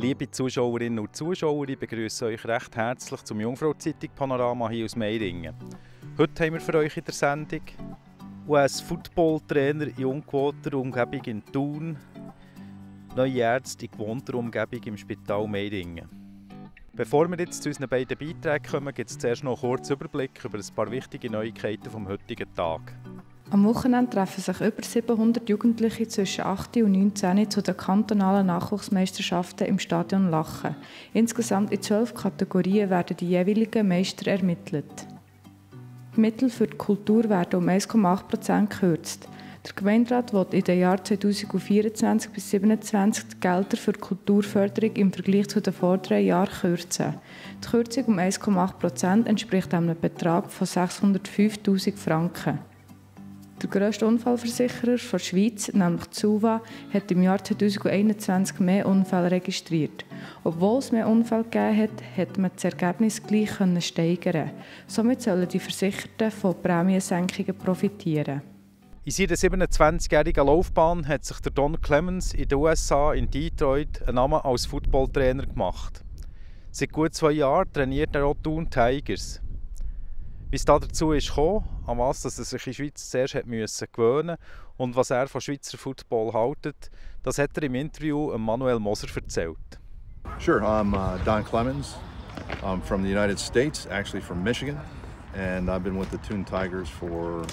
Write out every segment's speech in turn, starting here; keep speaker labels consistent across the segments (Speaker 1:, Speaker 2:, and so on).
Speaker 1: Liebe Zuschauerinnen und Zuschauer, ich begrüße euch recht herzlich zum Jungfrau-Zeitung Panorama hier aus Meiringen. Heute haben wir für euch in der Sendung US-Football-Trainer in ungewohnter Umgebung in Thun, neue Ärzte in gewohnter Umgebung im Spital Meiringen. Bevor wir jetzt zu unseren beiden Beiträgen kommen, gibt es zuerst noch einen kurzen Überblick über ein paar wichtige Neuigkeiten vom heutigen Tag.
Speaker 2: Am Wochenende treffen sich über 700 Jugendliche zwischen 8 und 19 zu den kantonalen Nachwuchsmeisterschaften im Stadion Lachen. Insgesamt in 12 Kategorien werden die jeweiligen Meister ermittelt. Die Mittel für die Kultur werden um 1,8% gekürzt. Der Gemeinderat will in den Jahren 2024 bis 2027 die Gelder für die Kulturförderung im Vergleich zu den vorderen Jahren kürzen. Die Kürzung um 1,8% entspricht einem Betrag von 605'000 Franken. Der grösste Unfallversicherer der Schweiz, nämlich die SUVA, hat im Jahr 2021 mehr Unfälle registriert. Obwohl es mehr Unfälle gegeben hat, konnte man das Ergebnis gleich steigern. Somit sollen die Versicherten von Prämiensenkungen profitieren.
Speaker 1: In seiner 27-jährigen Laufbahn hat sich der Don Clemens in den USA in Detroit einen Namen als Footballtrainer gemacht. Seit gut 2 Jahren trainiert er auch Thun Tigers. Wie es dazu kam, an was er sich in der Schweiz zuerst gewöhnen musste und was er von Schweizer Football hält, das hat er im Interview Manuel Moser erzählt.
Speaker 3: Sure, I'm Don Clemens. I'm from the United States, actually from Michigan, and I've been with the Thun Tigers for,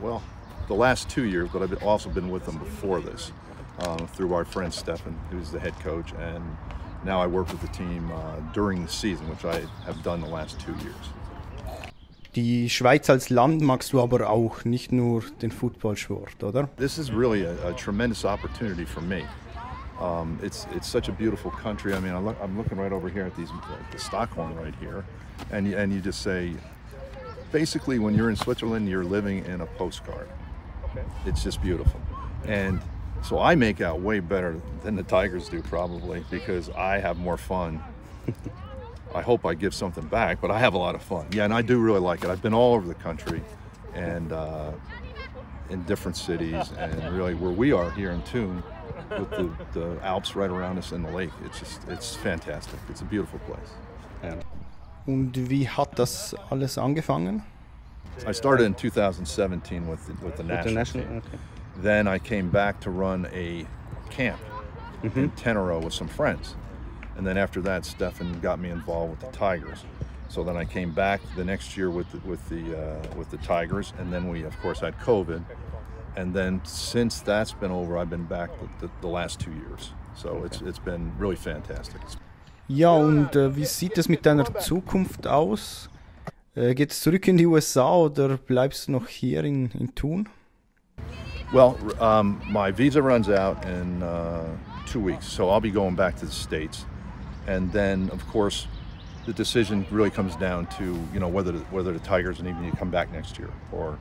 Speaker 3: well, the last 2 years, but I've also been with them before this, through our friend Stefan, who's the head coach, and now I work with the team during the season, which I have done the last 2 years.
Speaker 4: Die Schweiz als Land magst du aber auch, nicht nur den Footballsport, oder?
Speaker 3: This is really a tremendous opportunity for me. It's such a beautiful country. I mean, I'm looking right over here at the Stockhorn right here, and you just say, basically, when you're in Switzerland, you're living in a postcard. It's just beautiful, and so I make out way better than the Tigers do probably because I have more fun. I hope I give something back, but I have a lot of fun. Yeah, and I do really like it. I've been all over the country and in different cities, and really where we are here in Thun with the Alps right around us and the lake, it's fantastic. It's a beautiful place.
Speaker 4: Und wie hat das alles angefangen?
Speaker 3: I started in 2017 with the national team.
Speaker 4: Okay.
Speaker 3: Then I came back to run a camp in Tenero with some friends. And then after that, Stefan got me involved with the Tigers. So then I came back the next year with the Tigers, and then we of course had COVID. And then since that's been over, I've been back the last 2 years. So it's been really fantastic.
Speaker 4: Ja, und wie sieht es mit deiner Zukunft aus? Geht es zurück in die USA oder bleibst du noch hier in Thun?
Speaker 3: Well, my visa runs out in 2 weeks, so I'll be going back to the States. And then, of course, the decision really comes down to whether the Tigers need me to come back next year, or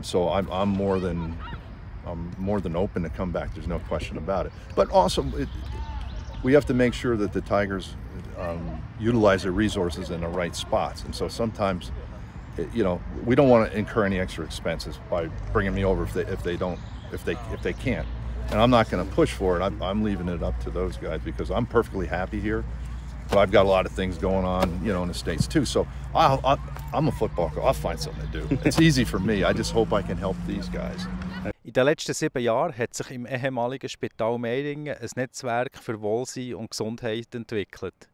Speaker 3: so I'm more than open to come back. There's no question about it. But also, we have to make sure that the Tigers utilize their resources in the right spots. And so sometimes, we don't want to incur any extra expenses by bringing me over if they can't. And I'm not going to push for it. I'm leaving it up to those guys because I'm perfectly happy here. But I've got a lot of things going on, in the States too. So I'm a football coach. I'll find something to do. It's easy for me. I just hope I can help these guys.
Speaker 1: In den letzten 7 Jahren hat sich im ehemaligen Spital Meiringen ein Netzwerk für Wohlsein und Gesundheit entwickelt.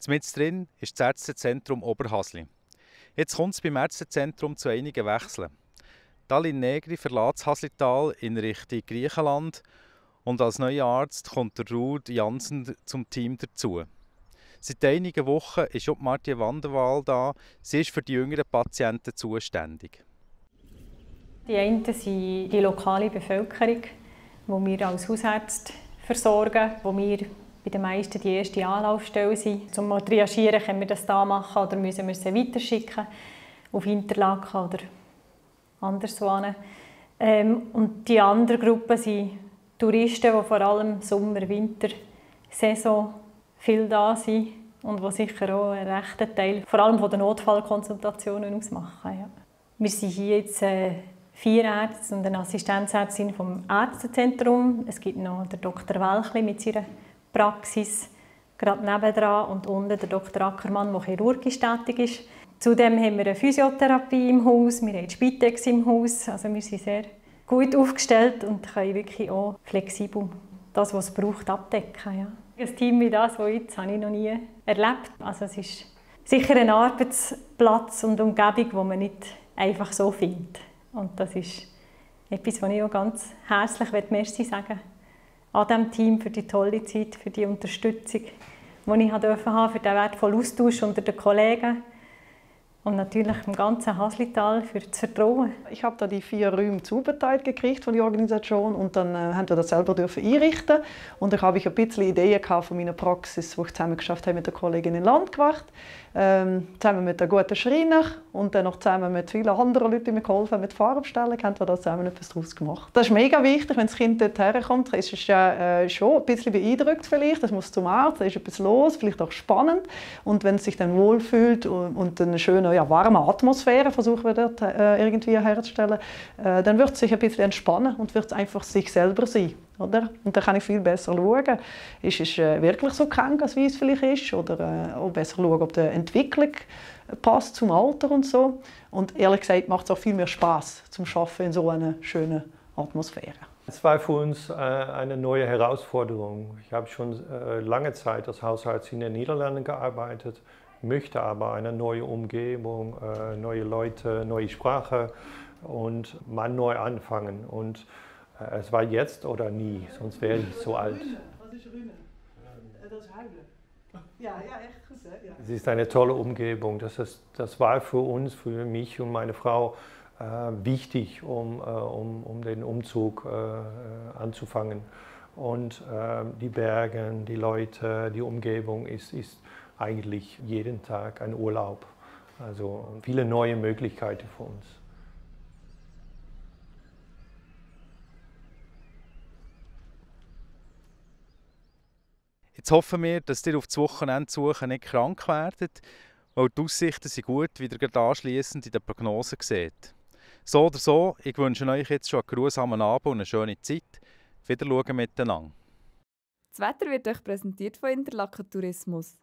Speaker 1: Mitten drin ist das Ärztezentrum Oberhasli. Jetzt kommt es beim Ärztezentrum zu einigen Wechseln. Dalin Negri verlässt das Haslital in Richtung Griechenland und als neuer Arzt kommt der Ruud Jansen zum Team dazu. Seit einigen Wochen ist auch Martje Wanderwaal da. Sie ist für die jüngeren Patienten zuständig.
Speaker 5: Die einen sind die lokale Bevölkerung, die wir als Hausärzte versorgen, wo wir bei den meisten die erste Anlaufstelle sind. Zum Triagieren können wir das hier machen oder müssen wir sie weiterschicken auf Interlaken oder anderswo hin. Und die andere Gruppe sind Touristen, die vor allem Sommer-, Winter-Saison viel da sind und die sicher auch einen rechten Teil, vor allem von den Notfallkonsultationen ausmachen. Ja. Wir sind hier jetzt 4 Ärzte und eine Assistenzärztin vom Ärztezentrum. Es gibt noch den Dr. Welchli mit seiner Praxis. gerade nebendran und unten der Dr. Ackermann, der chirurgisch tätig ist. Zudem haben wir eine Physiotherapie im Haus, wir haben die Spitex im Haus. Also wir sind sehr gut aufgestellt und können wirklich auch flexibel das, was es braucht, abdecken. Ja. Ein Team wie das jetzt habe ich noch nie erlebt. Also es ist sicher ein Arbeitsplatz und Umgebung, die man nicht einfach so findet. Und das ist etwas, was ich auch ganz herzlich Merci sagen an diesem Team für die tolle Zeit, für die Unterstützung, die ich haben durfte, für den wertvollen Austausch unter den Kollegen. Und natürlich im ganzen Haslital für das Vertrauen.
Speaker 6: Ich habe da die 4 Räume zugeteilt gekriegt von der Organisation und dann haben wir das selber einrichten. Und dann habe ich ein bisschen Ideen von meiner Praxis, die ich zusammen geschafft habe mit der Kollegin in Landgewacht, zusammen mit einem guten Schreiner und dann noch zusammen mit vielen anderen Leuten, die mir geholfen haben mit Farbstellung, haben wir da zusammen etwas daraus gemacht. Das ist mega wichtig, wenn das Kind dort herkommt, ist es ja schon ein bisschen beeindruckt vielleicht, das muss zum Arzt, da ist etwas los, vielleicht auch spannend und wenn es sich dann wohlfühlt und eine schöne, warme Atmosphäre versuchen wir dort irgendwie herzustellen, dann wird es sich ein bisschen entspannen und wird es einfach sich selber sein. Oder? Und dann kann ich viel besser schauen, ist es wirklich so krank, wie es vielleicht ist, oder auch besser schauen, ob die Entwicklung passt zum Alter und so. Und ehrlich gesagt macht es auch viel mehr Spaß zum Arbeiten in so einer schönen Atmosphäre.
Speaker 7: Es war für uns eine neue Herausforderung. Ich habe schon lange Zeit als Hausarzt in den Niederlanden gearbeitet, möchte aber eine neue Umgebung, neue Leute, neue Sprache und mal neu anfangen. Und es war jetzt oder nie, sonst wäre ich so alt.
Speaker 6: Was ist Rümen? Das ist Heide. Ja, echt gut. Ja.
Speaker 7: Es ist eine tolle Umgebung. Das war für uns, für mich und meine Frau wichtig, um den Umzug anzufangen. Und die Berge, die Leute, die Umgebung ist eigentlich jeden Tag ein Urlaub. Also viele neue Möglichkeiten für uns.
Speaker 1: Jetzt hoffen wir, dass ihr auf das Wochenende suchen nicht krank werdet, weil die Aussichten sind gut, wie ihr gerade anschliessend in den Prognosen seht. So oder so, ich wünsche euch jetzt schon einen geruhsamen Abend und eine schöne Zeit. Wiederschauen miteinander.
Speaker 8: Das Wetter wird euch präsentiert von Interlaken Tourismus.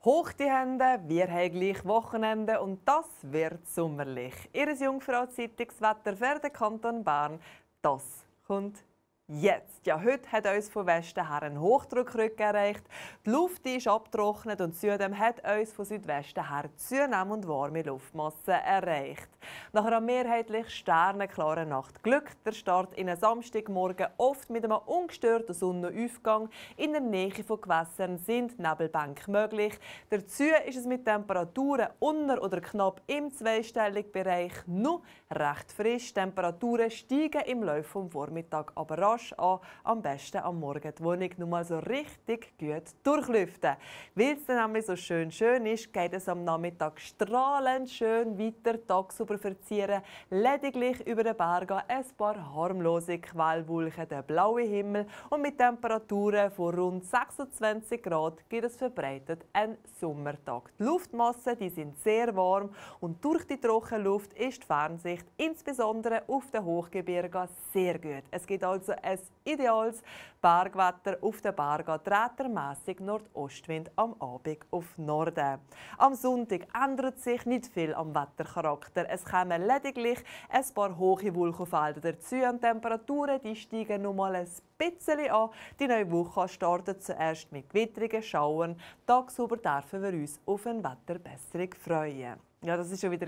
Speaker 9: Hoch die Hände, wir haben gleich Wochenende und das wird sommerlich. Ihres Jungfrau-Zeitungswetter für den Kanton Bern, das kommt jetzt. Ja, heute hat uns von Westen her ein Hochdruckrücken erreicht. Die Luft ist abgetrocknet und zudem hat uns von Südwesten her zunehmend warme Luftmasse erreicht. Nach einer mehrheitlich sternenklaren Nacht glückt der Start in einen Samstagmorgen oft mit einem ungestörten Sonnenaufgang. In der Nähe von Gewässern sind Nebelbänke möglich. Dazu ist es mit Temperaturen unter oder knapp im zweistelligen Bereich nur recht frisch. Temperaturen steigen im Laufe des Vormittags aber rasch an. Am besten am Morgen die Wohnung noch mal so richtig gut durchlüften. Weil es dann nämlich so schön ist, geht es am Nachmittag strahlend schön weiter tagsüber verzieren. Lediglich über den Bergen ein paar harmlose Quellwolken, der blaue Himmel und mit Temperaturen von rund 26 Grad gibt es verbreitet einen Sommertag. Die Luftmassen die sind sehr warm und durch die trockene Luft ist die Fernsicht insbesondere auf den Hochgebirgen sehr gut. Es gibt also ein ideales Bergwetter auf den Bergen, mässig Nordostwind am Abend auf Norden. Am Sonntag ändert sich nicht viel am Wettercharakter. Es kommen lediglich ein paar hohe Wolkenfelder dazu. Die Temperaturen die steigen noch mal ein bisschen an. Die neue Woche startet zuerst mit gewittrigen Schauern. Tagsüber dürfen wir uns auf eine Wetterbesserung freuen. Ja, das war schon wieder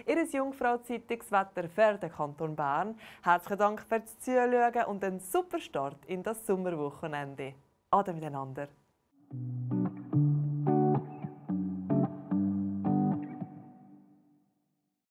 Speaker 9: Ihr Jungfrau-Zeitungswetter für den Kanton Bern. Herzlichen Dank fürs Zuschauen und einen super Start in das Sommerwochenende. Ade miteinander.